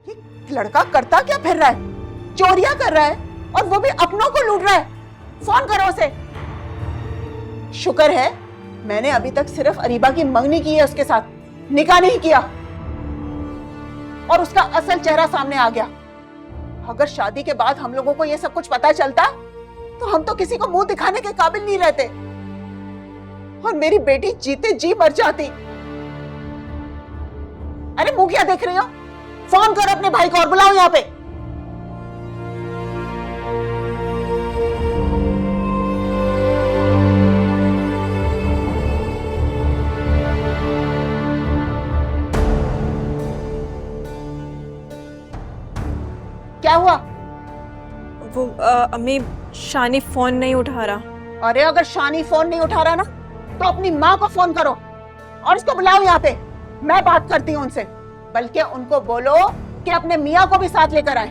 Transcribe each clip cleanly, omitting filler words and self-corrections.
ये लड़का करता क्या फिर रहा है? चोरियां कर रहा है और वो भी अपनों को लूट रहा है। फोन करो उसे। शुक्र है मैंने अभी तक सिर्फ अरीबा की मंगनी की है उसके साथ, निकाह नहीं किया। और उसका असल चेहरा सामने आ गया। अगर शादी के बाद हम लोगों को ये सब कुछ पता चलता तो हम तो किसी को मुंह दिखाने के काबिल नहीं रहते और मेरी बेटी जीते जी मर जाती। अरे मुंह क्या देख रही हो? फोन करो अपने भाई को और बुलाओ यहाँ पे। क्या हुआ? वो अम्मी, शानी फोन नहीं उठा रहा। अरे अगर शानी फोन नहीं उठा रहा ना तो अपनी माँ को फोन करो और इसको बुलाओ यहाँ पे। मैं बात करती हूँ उनसे। बल्कि उनको बोलो कि अपने मियाँ को भी साथ लेकर आए।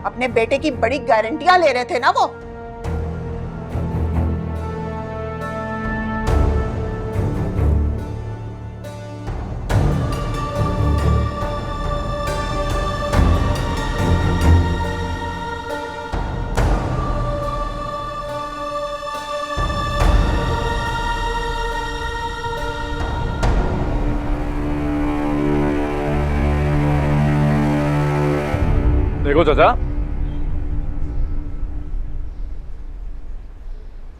अपने बेटे की बड़ी गारंटियां ले रहे थे ना वो। देखो चाचा,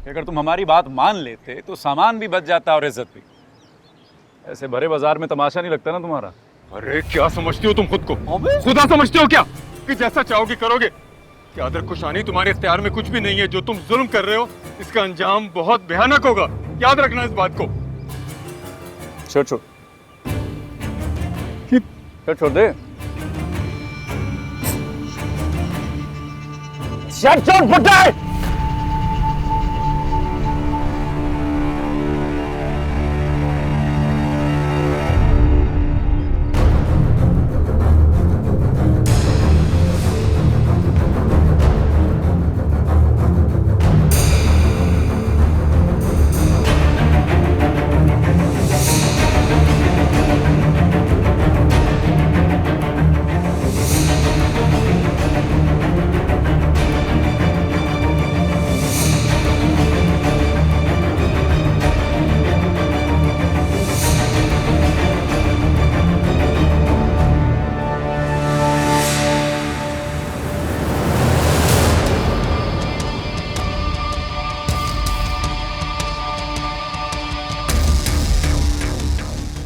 अगर तुम हमारी बात मान लेते तो सामान भी बच जाता और इज्जत भी। ऐसे भरे बाजार में तमाशा नहीं लगता ना तुम्हारा। अरे क्या समझते हो तुम खुद को? खुदा समझते हो क्या कि जैसा चाहोगे करोगे? क्या दरकुशानी तुम्हारे इख्तियार में कुछ भी नहीं है। जो तुम जुल्म कर रहे हो इसका अंजाम बहुत भयानक होगा। याद रखना इस बात को। छोड़ छोड़ छोड़ छोड़ दे। Shut your butt!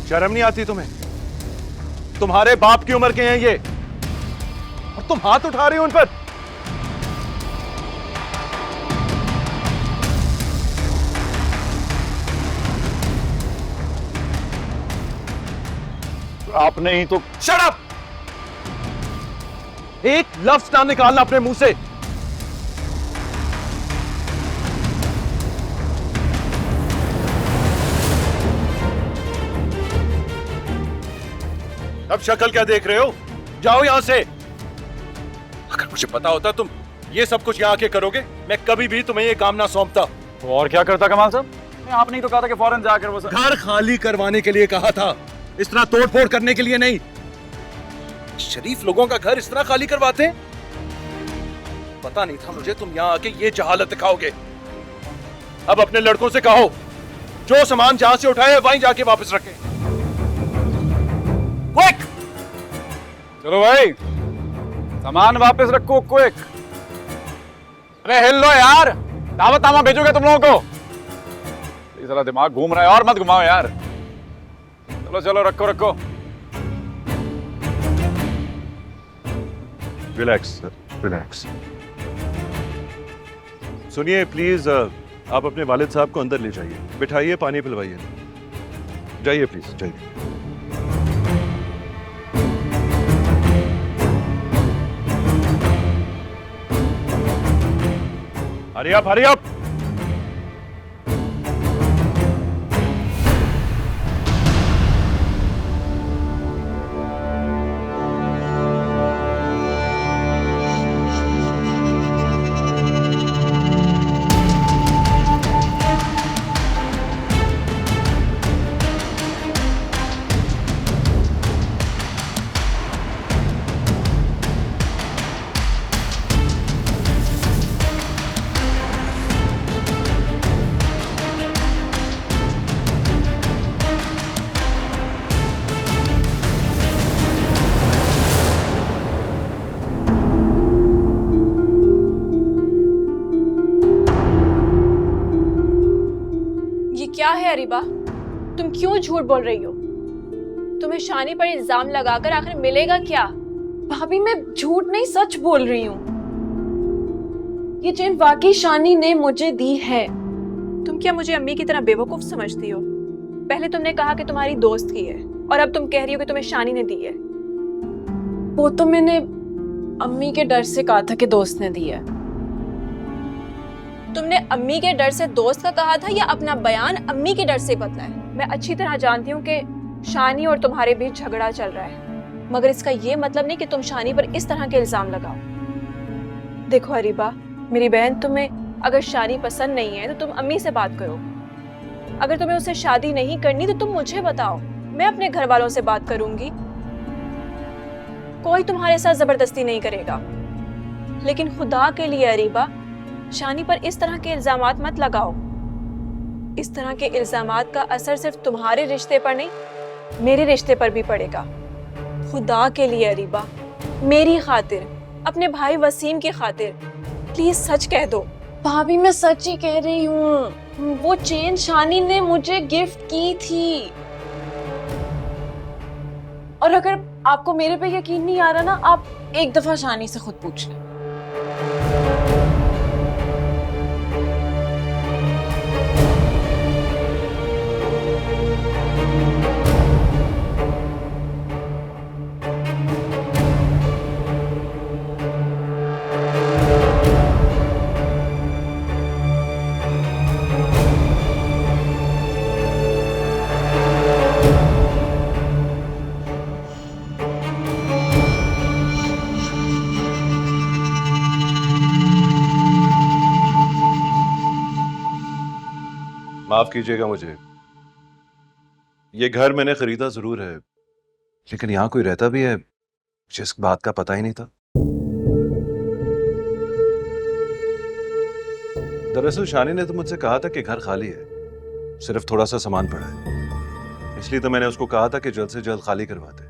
शर्म नहीं आती तुम्हें? तुम्हारे बाप की उम्र के हैं ये और तुम हाथ उठा रहे हो उन पर। आपने ही तो। Shut up! एक लफ्ज ना निकालना अपने मुंह से। अब शक्ल क्या देख रहे हो? जाओ यहां से। अगर मुझे पता होता तुम ये सब कुछ यहाँ आके करोगे मैं कभी भी तुम्हें ये काम ना सौंपता। तो और क्या करता कमाल साहब? आपने ही तो कहा था कि फौरन जाकर वो घर खाली करवाने के लिए कहा था, इस तरह तोड़फोड़ करने के लिए नहीं। शरीफ लोगों का घर इस तरह खाली करवाते हैं? पता नहीं था मुझे तुम यहाँ आके ये जहालत दिखाओगे। अब अपने लड़कों से कहो जो सामान जहां से उठाए वहीं जाके वापस रखें। क्विक! चलो भाई, सामान वापस रखो क्विक। अरे हिल लो यार, दावत नामा भेजोगे तुम लोगों को? ये सारा दिमाग घूम रहा है और मत घुमाओ यार। चलो चलो रखो रखो। Relax sir, relax. सुनिए प्लीज, आप अपने वालिद साहब को अंदर ले जाइए, बिठाइए, पानी पिलवाइए। जाइए प्लीज, जाइए। Hurry up, hurry up. Areeba, तुम क्यों झूठ बोल रही हो? तुम्हें शानी पर इल्जाम लगाकर आखिर मिलेगा क्या? भाभी मैं झूठ नहीं सच बोल रही हूँ। ये चेन वाकई शानी ने मुझे दी है। तुम क्या मुझे अम्मी की तरह बेवकूफ समझती हो? पहले तुमने कहा कि तुम्हारी दोस्त की है और अब तुम कह रही हो कि तुम्हें शानी ने दी है। वो तो मैंने अम्मी के डर से कहा था कि दोस्त ने दी है। तुमने अम्मी के डर से दोस्त का कहा था या अपना बयान अम्मी के डर से बदला है? मैं अच्छी तरह जानती हूँ कि शानी और तुम्हारे बीच झगड़ा चल रहा है, मगर इसका ये मतलब नहीं कि तुम शानी पर इस तरह के इल्जाम लगाओ। देखो अरीबा, मेरी बहन, तुम्हें अगर शानी पसंद नहीं है तो तुम अम्मी से बात करो। अगर तुम्हें उससे शादी नहीं करनी तो तुम मुझे बताओ, मैं अपने घर वालों से बात करूंगी। कोई तुम्हारे साथ जबरदस्ती नहीं करेगा। लेकिन खुदा के लिए अरीबा, शानी पर इस तरह के इल्जामात मत लगाओ। इस तरह के इल्जामात का असर सिर्फ तुम्हारे रिश्ते पर नहीं, मेरे रिश्ते पर भी पड़ेगा। खुदा के लिए अरीबा, मेरी खातिर, अपने भाई वसीम की खातिर, प्लीज सच कह दो। भाभी मैं सच ही कह रही हूँ। वो चेन शानी ने मुझे गिफ्ट की थी। और अगर आपको मेरे पे यकीन नहीं आ रहा ना, आप एक दफा शानी से खुद पूछ लें। माफ कीजिएगा मुझे, ये घर मैंने खरीदा जरूर है, लेकिन यहां कोई रहता भी है जिस बात का पता ही नहीं था। दरअसल शानी ने तो मुझसे कहा था कि घर खाली है, सिर्फ थोड़ा सा सामान पड़ा है, इसलिए तो मैंने उसको कहा था कि जल्द से जल्द खाली करवा दे।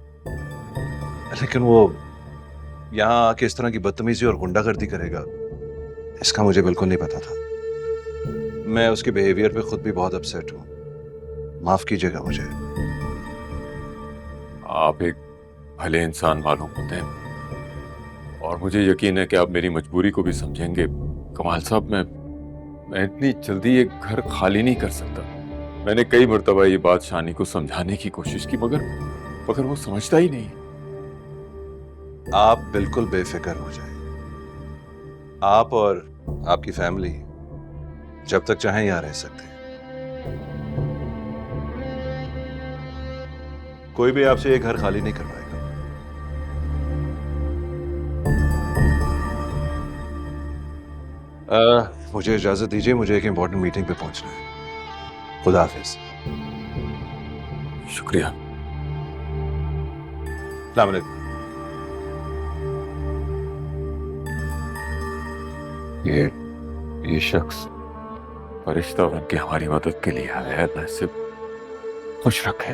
लेकिन वो यहां आके इस तरह की बदतमीजी और गुंडागर्दी करेगा, इसका मुझे बिल्कुल नहीं पता था। मैं उसके बिहेवियर पे खुद भी बहुत अपसेट हूं, माफ कीजिएगा मुझे। आप एक भले इंसान मालूम होते हैं और मुझे यकीन है कि आप मेरी मजबूरी को भी समझेंगे। कमाल साहब, मैं इतनी जल्दी एक घर खाली नहीं कर सकता। मैंने कई मर्तबा ये बात शानी को समझाने की कोशिश की, मगर वो समझता ही नहीं। आप बिल्कुल बेफिक्र हो जाए। आप और आपकी फैमिली जब तक चाहें यहां रह सकते हैं। कोई भी आपसे ये घर खाली नहीं करवाएगा। मुझे इजाजत दीजिए, मुझे एक इंपॉर्टेंट मीटिंग पे पहुंचना है। खुदा हाफिज। शुक्रिया। अस्सलाम वालेकुम। ये शख्स फरिश्ता बन के हमारी मदद के लिए आया है, ना सिर्फ खुश रखे।